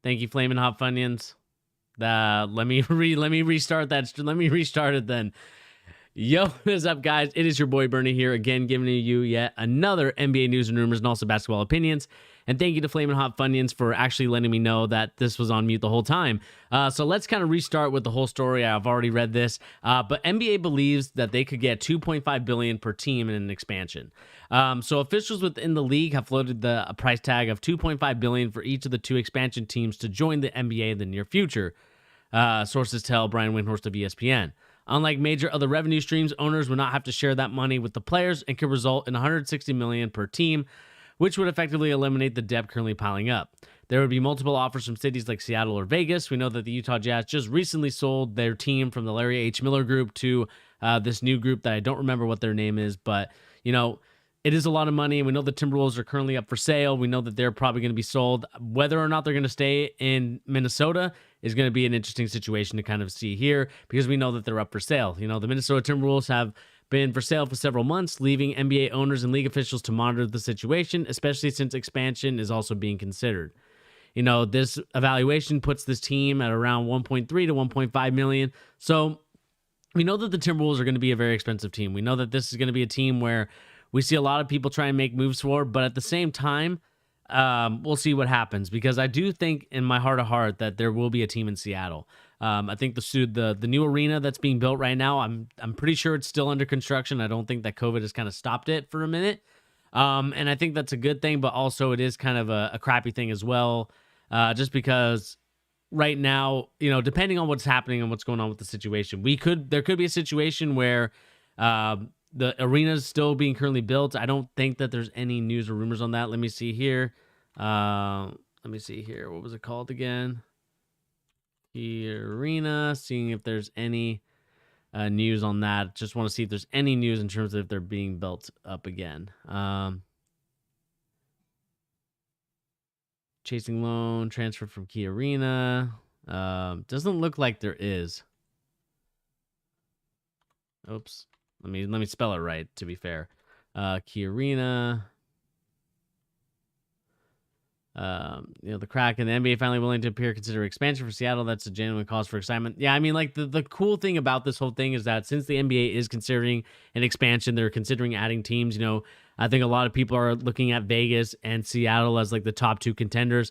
Thank you, Flamin' Hot Funyuns. Let me restart that. Let me restart it then. Yo, what is up, guys? It is your boy Bernie here again, giving you yet another NBA news and rumors and also basketball opinions. And thank you to Flamin' Hot Funyuns for actually letting me know that this was on mute the whole time. So let's kind of restart with the whole story. I've already read this, but NBA believes that they could get $2.5 billion per team in an expansion. So officials within the league have floated the price tag of $2.5 billion for each of the two expansion teams to join the NBA in the near future. Sources tell Brian Windhorst of ESPN. Unlike major other revenue streams, owners would not have to share that money with the players and could result in $160 million per team, which would effectively eliminate the debt currently piling up. There would be multiple offers from cities like Seattle or Vegas. We know that the Utah Jazz just recently sold their team from the Larry H. Miller Group to this new group that I don't remember what their name is, but it is a lot of money, and we know the Timberwolves are currently up for sale. We know that they're probably going to be sold. Whether or not they're going to stay in Minnesota is going to be an interesting situation to kind of see here, because we know that they're up for sale. The Minnesota Timberwolves have been for sale for several months, leaving NBA owners and league officials to monitor the situation, especially since expansion is also being considered. This evaluation puts this team at around 1.3 to 1.5 million. So we know that the Timberwolves are going to be a very expensive team. We know that this is going to be a team where we see a lot of people try and make moves for, but at the same time, we'll see what happens, because I do think in my heart of heart that there will be a team in Seattle. I think the new arena that's being built right now, I'm pretty sure it's still under construction. I don't think that COVID has kind of stopped it for a minute. And I think that's a good thing, but also it is kind of a crappy thing as well. Just because right now, depending on what's happening and what's going on with the situation, there could be a situation where, the arena is still being currently built. I don't think that there's any news or rumors on that. Let me see here. What was it called again? The arena. Seeing if there's any news on that. Just want to see if there's any news in terms of if they're being built up again. Chasing loan transfer from Key Arena. Doesn't look like there is. Oops. Let me spell it right, to be fair. Key Arena. The Kraken, the NBA finally willing to appear consider expansion for Seattle. That's a genuine cause for excitement. Yeah, I mean, like the cool thing about this whole thing is that since the NBA is considering an expansion, they're considering adding teams. I think a lot of people are looking at Vegas and Seattle as like the top two contenders.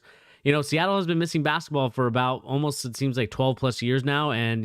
Seattle has been missing basketball for about almost, it seems like 12 plus years now. And,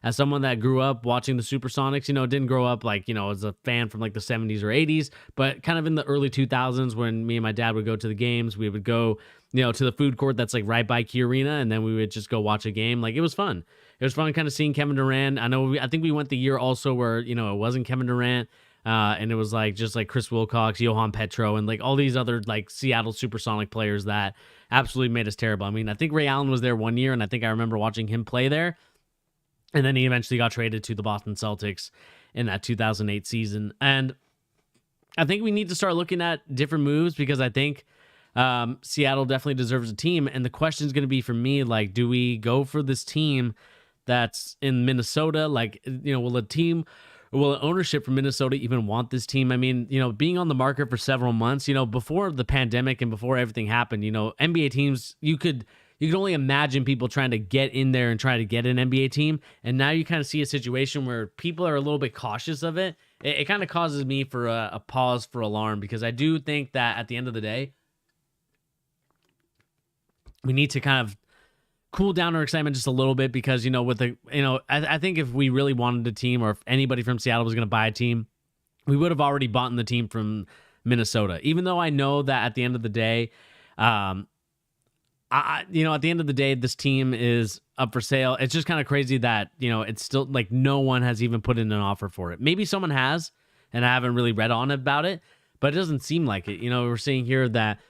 as someone that grew up watching the Supersonics, didn't grow up like, as a fan from like the 70s or 80s, but kind of in the early 2000s when me and my dad would go to the games, we would go, to the food court that's like right by Key Arena. And then we would just go watch a game. Like, it was fun. It was fun kind of seeing Kevin Durant. I think we went the year also where, it wasn't Kevin Durant. And it was like just like Chris Wilcox, Johan Petro, and like all these other like Seattle Supersonic players that absolutely made us terrible. I mean, I think Ray Allen was there one year, and I think I remember watching him play there. And then he eventually got traded to the Boston Celtics in that 2008 season. And I think we need to start looking at different moves, because I think Seattle definitely deserves a team. And the question is going to be for me, like, do we go for this team that's in Minnesota? Like, will ownership from Minnesota even want this team? I mean, being on the market for several months, before the pandemic and before everything happened, NBA teams, you could only imagine people trying to get in there and try to get an NBA team. And now you kind of see a situation where people are a little bit cautious of it. It kind of causes me for a pause for alarm, because I do think that at the end of the day, we need to kind of cool down our excitement just a little bit, because I think if we really wanted a team, or if anybody from Seattle was going to buy a team, we would have already bought in the team from Minnesota. Even though I know that at the end of the day, this team is up for sale. It's just kind of crazy that it's still like no one has even put in an offer for it. Maybe someone has, and I haven't really read on about it, but it doesn't seem like it. We're seeing here that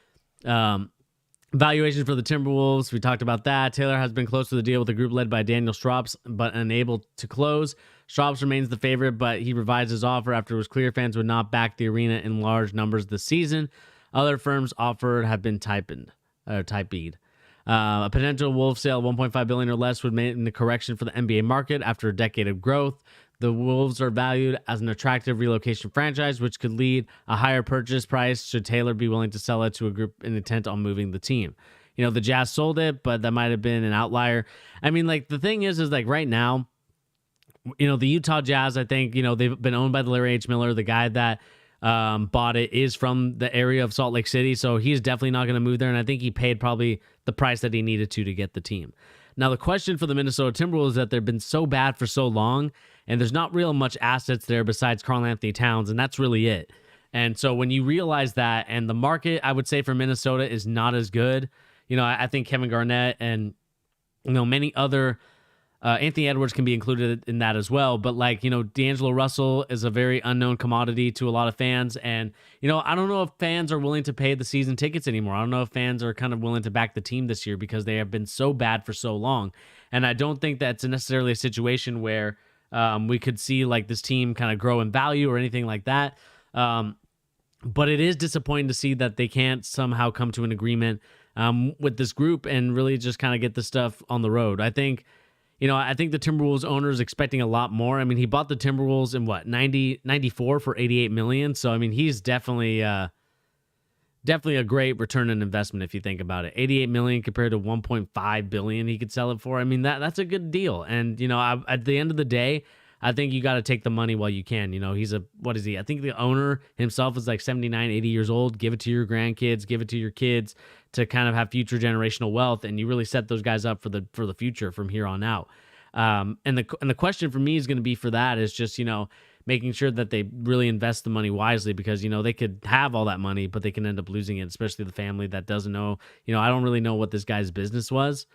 valuation for the Timberwolves, we talked about that. Taylor has been close to the deal with a group led by Daniel Strops, but unable to close. Strops remains the favorite, but he revised his offer after it was clear fans would not back the arena in large numbers this season. Other firms offered have been type B'd. A potential Wolves sale of $1.5 billion or less would make the correction for the NBA market after a decade of growth. The Wolves are valued as an attractive relocation franchise, which could lead a higher purchase price should Taylor be willing to sell it to a group intent on moving the team. the Jazz sold it, but that might have been an outlier. I mean, like, the thing is like right now, the Utah Jazz, I think, they've been owned by the Larry H. Miller. The guy that bought it is from the area of Salt Lake City, so he's definitely not going to move there. And I think he paid probably the price that he needed to get the team. Now, the question for the Minnesota Timberwolves is that they've been so bad for so long, and there's not real much assets there besides Karl-Anthony Towns, and that's really it. And so when you realize that, and the market, I would say, for Minnesota is not as good, I think Kevin Garnett and, many other, Anthony Edwards can be included in that as well. But D'Angelo Russell is a very unknown commodity to a lot of fans. And, I don't know if fans are willing to pay the season tickets anymore. I don't know if fans are kind of willing to back the team this year because they have been so bad for so long. And I don't think that's necessarily a situation where we could see like this team kind of grow in value or anything like that. But it is disappointing to see that they can't somehow come to an agreement with this group and really just kind of get the stuff on the road. I think the Timberwolves owner is expecting a lot more. I mean, he bought the Timberwolves in 94 for $88 million. So, I mean, he's definitely a great return on investment if you think about it. $88 million compared to $1.5 billion he could sell it for. I mean, that's a good deal. And, at the end of the day, I think you got to take the money while you can. What is he? I think the owner himself is like 79, 80 years old. Give it to your grandkids, give it to your kids to kind of have future generational wealth. And you really set those guys up for the future from here on out. And the question for me is going to be for that is just, making sure that they really invest the money wisely because, they could have all that money, but they can end up losing it, especially the family that doesn't know. I don't really know what this guy's business was.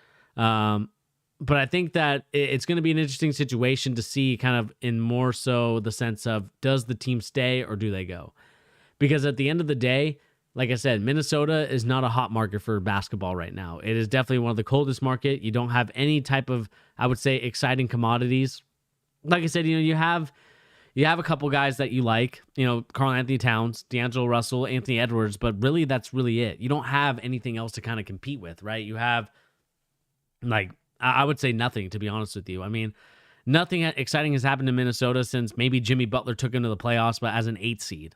But I think that it's going to be an interesting situation to see kind of in more so the sense of does the team stay or do they go? Because at the end of the day, like I said, Minnesota is not a hot market for basketball right now. It is definitely one of the coldest market. You don't have any type of, I would say, exciting commodities. Like I said, you have a couple guys that you like, Karl-Anthony Towns, D'Angelo Russell, Anthony Edwards, but really that's really it. You don't have anything else to kind of compete with, right? You have I would say nothing, to be honest with you. I mean, nothing exciting has happened in Minnesota since maybe Jimmy Butler took into the playoffs, but as an 8 seed.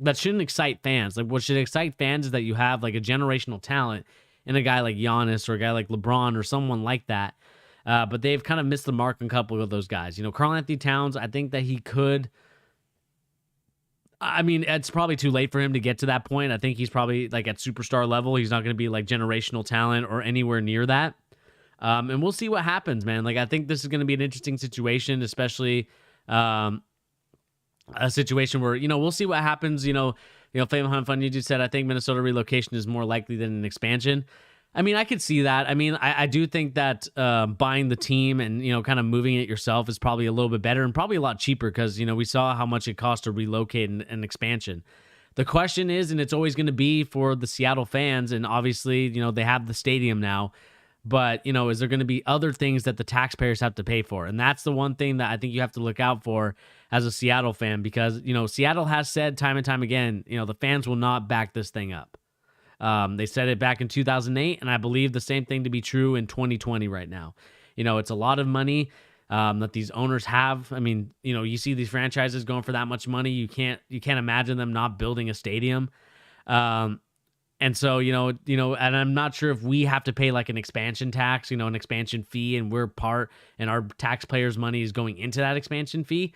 That shouldn't excite fans. What should excite fans is that you have, a generational talent in a guy like Giannis or a guy like LeBron or someone like that. But they've kind of missed the mark on a couple of those guys. Karl-Anthony Towns, I think that he could... I mean, it's probably too late for him to get to that point. I think he's probably at superstar level. He's not going to be generational talent or anywhere near that. And we'll see what happens, man. I think this is going to be an interesting situation, especially a situation where, we'll see what happens. Flame Hunt Fun, you just said, I think Minnesota relocation is more likely than an expansion. I mean, I could see that. I mean, I do think that buying the team and, kind of moving it yourself is probably a little bit better and probably a lot cheaper because, we saw how much it cost to relocate an expansion. The question is, and it's always going to be for the Seattle fans, and obviously, they have the stadium now, but, is there going to be other things that the taxpayers have to pay for? And that's the one thing that I think you have to look out for as a Seattle fan because, Seattle has said time and time again, the fans will not back this thing up. They said it back in 2008, and I believe the same thing to be true in 2020 right now. It's a lot of money that these owners have. I mean, you see these franchises going for that much money. You can't imagine them not building a stadium. And so, and I'm not sure if we have to pay an expansion tax, an expansion fee, and we're part, and our taxpayers' money is going into that expansion fee.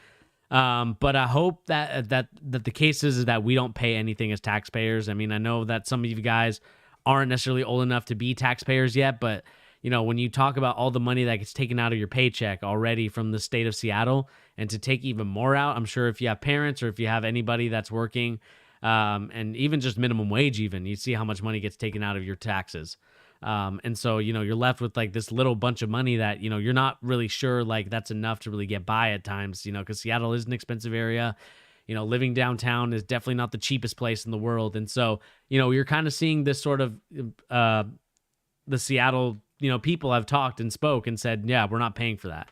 But I hope that the case is that we don't pay anything as taxpayers. I mean, I know that some of you guys aren't necessarily old enough to be taxpayers yet, but when you talk about all the money that gets taken out of your paycheck already from the state of Seattle, and to take even more out, I'm sure if you have parents or if you have anybody that's working, and even just minimum wage, even you see how much money gets taken out of your taxes. And so, you're left with this little bunch of money that, you're not really sure that's enough to really get by at times, because Seattle is an expensive area. Living downtown is definitely not the cheapest place in the world. And so, you're kind of seeing this sort of, the Seattle, people have talked and spoke and said, yeah, we're not paying for that.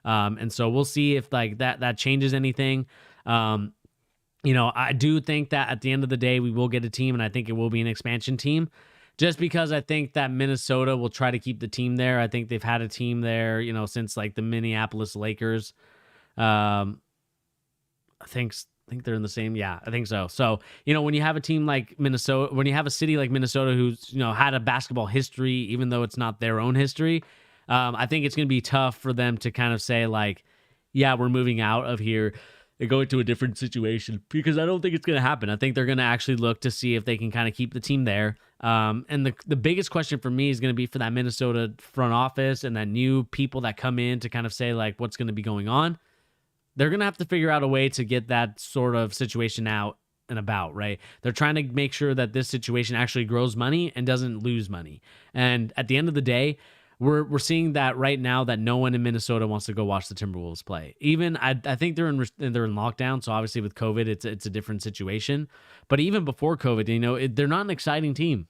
And so we'll see if that changes anything. I do think that at the end of the day, we will get a team, and I think it will be an expansion team. Just because I think that Minnesota will try to keep the team there. I think they've had a team there, since the Minneapolis Lakers. I think I think they're in the same. Yeah, I think so. So, when you have a team like Minnesota, when you have a city like Minnesota who's, had a basketball history, even though it's not their own history, I think it's going to be tough for them to kind of say, like, yeah, we're moving out of here and going to a different situation, because I don't think it's going to happen. I think they're going to actually look to see if they can kind of keep the team there. And the biggest question for me is going to be for that Minnesota front office and that new people that come in to kind of say, like, what's going to be going on. They're going to have to figure out a way to get that sort of situation out and about, right? They're trying to make sure that this situation actually grows money and doesn't lose money. And at the end of the day, we're seeing that right now, that no one in Minnesota wants to go watch the Timberwolves play. Even I think they're in lockdown, so obviously with COVID, it's a different situation. But even before COVID, they're not an exciting team.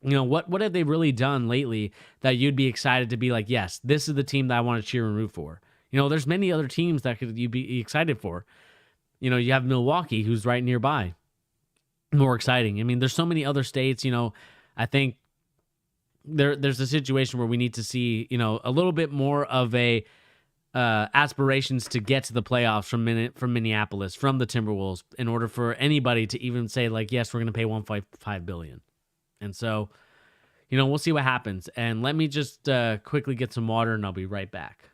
What have they really done lately that you'd be excited to be like, yes, this is the team that I want to cheer and root for? There's many other teams that you'd be excited for. You have Milwaukee, who's right nearby. More exciting. I mean, there's so many other states. I think there's a situation where we need to see, a little bit more of a aspirations to get to the playoffs from Minneapolis, from the Timberwolves, in order for anybody to even say, like, yes, we're going to pay $1.5 billion. And so, we'll see what happens. And let me just quickly get some water, and I'll be right back.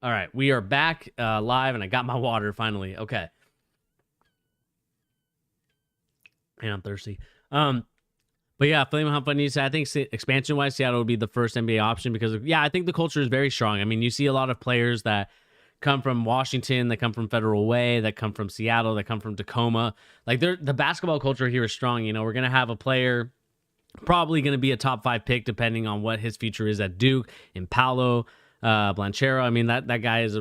All right, we are back live, and I got my water finally. Okay, and I'm thirsty. But yeah, Flamin' Hot Funny said, I think expansion wise, Seattle would be the first NBA option because I think the culture is very strong. I mean, you see a lot of players that come from Washington, that come from Federal Way, that come from Seattle, that come from Tacoma. Like, the basketball culture here is strong. We're gonna have a player probably going to be a top 5 pick depending on what his future is at Duke, in Paolo Blanchero. I mean, that guy is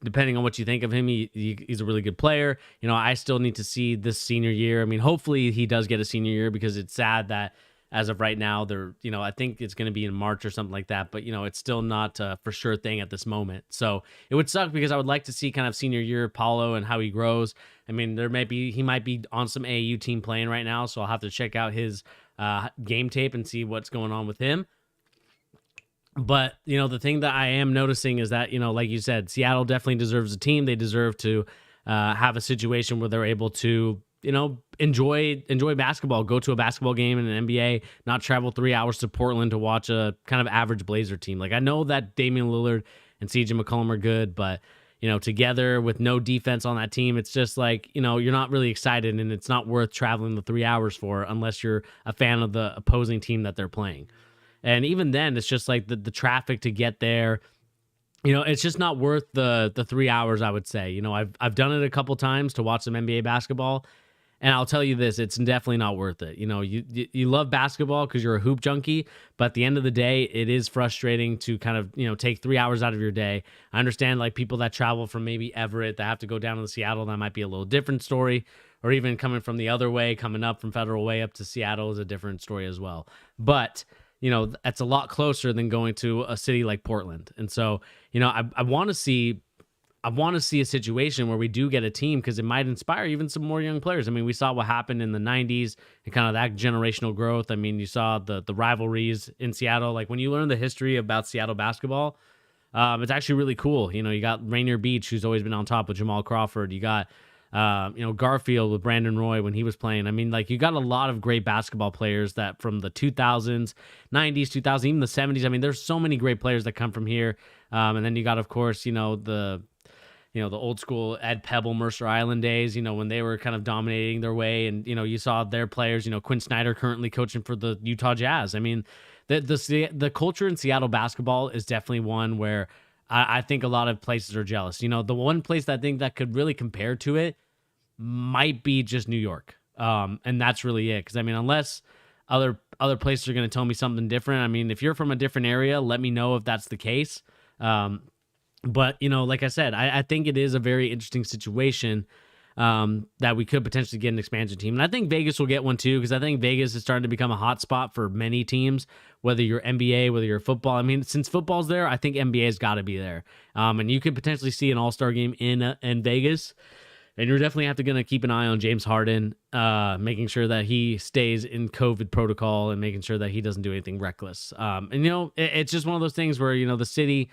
depending on what you think of him, he's a really good player. I still need to see this senior year. I mean, hopefully he does get a senior year, because it's sad that as of right now, they're, I think it's going to be in March or something like that, but it's still not a for sure thing at this moment. So it would suck, because I would like to see kind of senior year Paulo and how he grows. I mean, he might be on some AAU team playing right now, so I'll have to check out his game tape and see what's going on with him. But, the thing that I am noticing is that, like you said, Seattle definitely deserves a team. They deserve to have a situation where they're able to, enjoy basketball, go to a basketball game in an NBA, not travel 3 hours to Portland to watch a kind of average Blazer team. Like, I know that Damian Lillard and CJ McCollum are good, but, together with no defense on that team, it's just like, you're not really excited, and it's not worth traveling the 3 hours for unless you're a fan of the opposing team that they're playing. And even then, it's just like the traffic to get there. It's just not worth the 3 hours, I would say. I've done it a couple times to watch some NBA basketball, and I'll tell you this, it's definitely not worth it. You love basketball because you're a hoop junkie, but at the end of the day, it is frustrating to kind of, take 3 hours out of your day. I understand, like, people that travel from maybe Everett that have to go down to Seattle, that might be a little different story, or even coming from the other way, coming up from Federal Way up to Seattle is a different story as well. But that's a lot closer than going to a city like Portland. And so, I want to see a situation where we do get a team, because it might inspire even some more young players. I mean, we saw what happened in the 90s and kind of that generational growth. I mean, you saw the rivalries in Seattle. Like, when you learn the history about Seattle basketball, it's actually really cool. You got Rainier Beach, who's always been on top with Jamal Crawford. You got Garfield with Brandon Roy when he was playing. I mean, like, you got a lot of great basketball players that from the 2000s, 90s, 2000s, even the 70s. I mean, there's so many great players that come from here. And then you got, of course, the old school Ed Pebble, Mercer Island days, when they were kind of dominating their way. And, you saw their players, Quinn Snyder currently coaching for the Utah Jazz. I mean, the culture in Seattle basketball is definitely one where I think a lot of places are jealous. The one place that I think that could really compare to it might be just New York. And that's really it. Because, I mean, unless other places are going to tell me something different. I mean, if you're from a different area, let me know if that's the case. But, like I said, I think it is a very interesting situation. that we could potentially get an expansion team. And I think Vegas will get one too, because I think Vegas is starting to become a hot spot for many teams, whether you're NBA, whether you're football. I mean, since football's there, I think NBA's got to be there. And you could potentially see an all-star game in Vegas. And you're definitely going to keep an eye on James Harden, making sure that he stays in COVID protocol and making sure that he doesn't do anything reckless. And, it's just one of those things where, the city,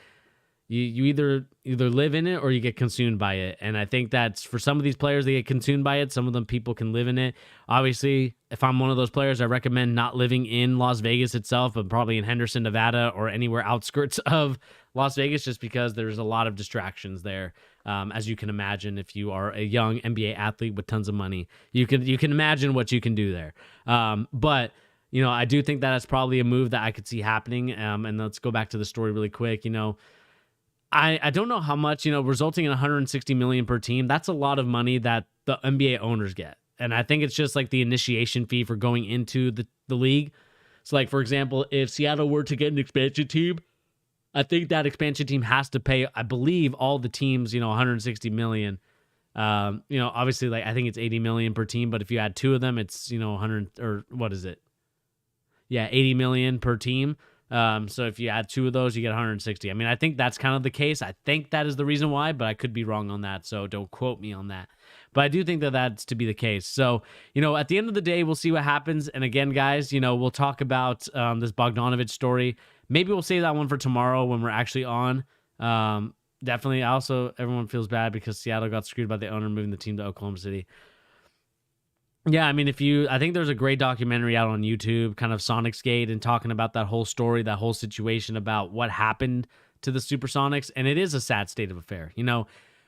you either live in it or you get consumed by it. And I think that's for some of these players, they get consumed by it. Some of them people can live in it. Obviously, if I'm one of those players, I recommend not living in Las Vegas itself, but probably in Henderson, Nevada, or anywhere outskirts of Las Vegas, just because there's a lot of distractions there. As you can imagine, if you are a young NBA athlete with tons of money, you can imagine what you can do there. But I do think that that's probably a move that I could see happening. And let's go back to the story really quick. I don't know how much, resulting in 160 million per team. That's a lot of money that the NBA owners get. And I think it's just like the initiation fee for going into the league. So like, for example, if Seattle were to get an expansion team, I think that expansion team has to pay, I believe, all the teams, 160 million. Obviously, like I think it's 80 million per team, but if you add two of them, it's, 100, or what is it? Yeah, 80 million per team. So if you add two of those, you get 160. I mean, I think that's kind of the case. I think that is the reason why, but I could be wrong on that. So don't quote me on that. But I do think that that's to be the case. So, at the end of the day, we'll see what happens. And again, guys, we'll talk about this Bogdanovic story. Maybe we'll save that one for tomorrow when we're actually on. Definitely. Also, everyone feels bad because Seattle got screwed by the owner moving the team to Oklahoma City. Yeah, I mean, I think there's a great documentary out on YouTube, kind of Sonicsgate, and talking about that whole story, that whole situation about what happened to the Supersonics. And it is a sad state of affair.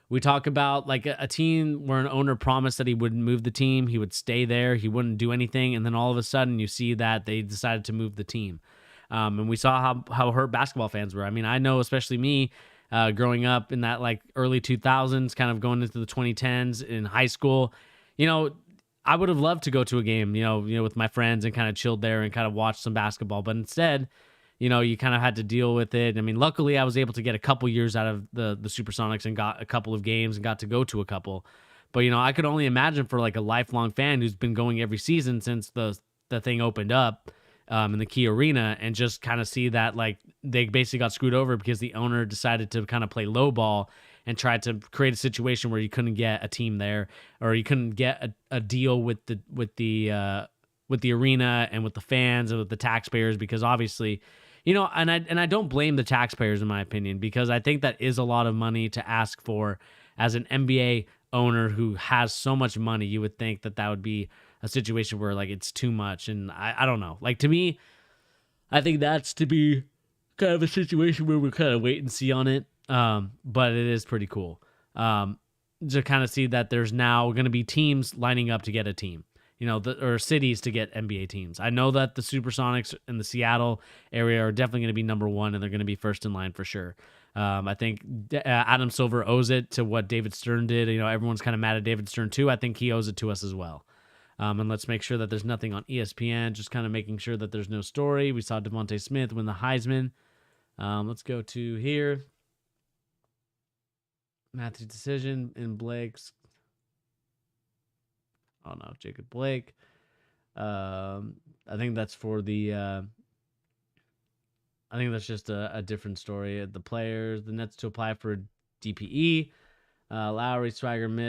We talk about like a team where an owner promised that he wouldn't move the team, he would stay there, he wouldn't do anything. And then all of a sudden you see that they decided to move the team. And we saw how hurt basketball fans were. I mean, I know, especially me, growing up in that like early 2000s, kind of going into the 2010s in high school, I would have loved to go to a game, with my friends and kind of chilled there and kind of watch some basketball. But instead, you kind of had to deal with it. I mean, luckily I was able to get a couple years out of the Supersonics and got a couple of games and got to go to a couple. But, I could only imagine for like a lifelong fan who's been going every season since the thing opened up in the Key Arena, and just kind of see that like they basically got screwed over because the owner decided to kind of play low ball and tried to create a situation where you couldn't get a team there, or you couldn't get a deal with the arena and with the fans and with the taxpayers, because obviously, and I don't blame the taxpayers in my opinion, because I think that is a lot of money to ask for as an NBA owner who has so much money. You would think that would be a situation where like it's too much, and I don't know. Like, to me, I think that's to be kind of a situation where we kind of wait and see on it. But it is pretty cool to kind of see that there's now going to be teams lining up to get a team, or cities to get NBA teams. I know that the Supersonics in the Seattle area are definitely going to be number one, and they're going to be first in line for sure. I think Adam Silver owes it to what David Stern did. Everyone's kind of mad at David Stern too. I think he owes it to us as well. And let's make sure that there's nothing on ESPN, just kind of making sure that there's no story. We saw Devontae Smith win the Heisman. Let's go to here. Matthew's decision in Blake's. Oh no, Jacob Blake. I think that's for the. I think that's just a different story. The players, the Nets to apply for DPE. Lowry, Swagger, Miss.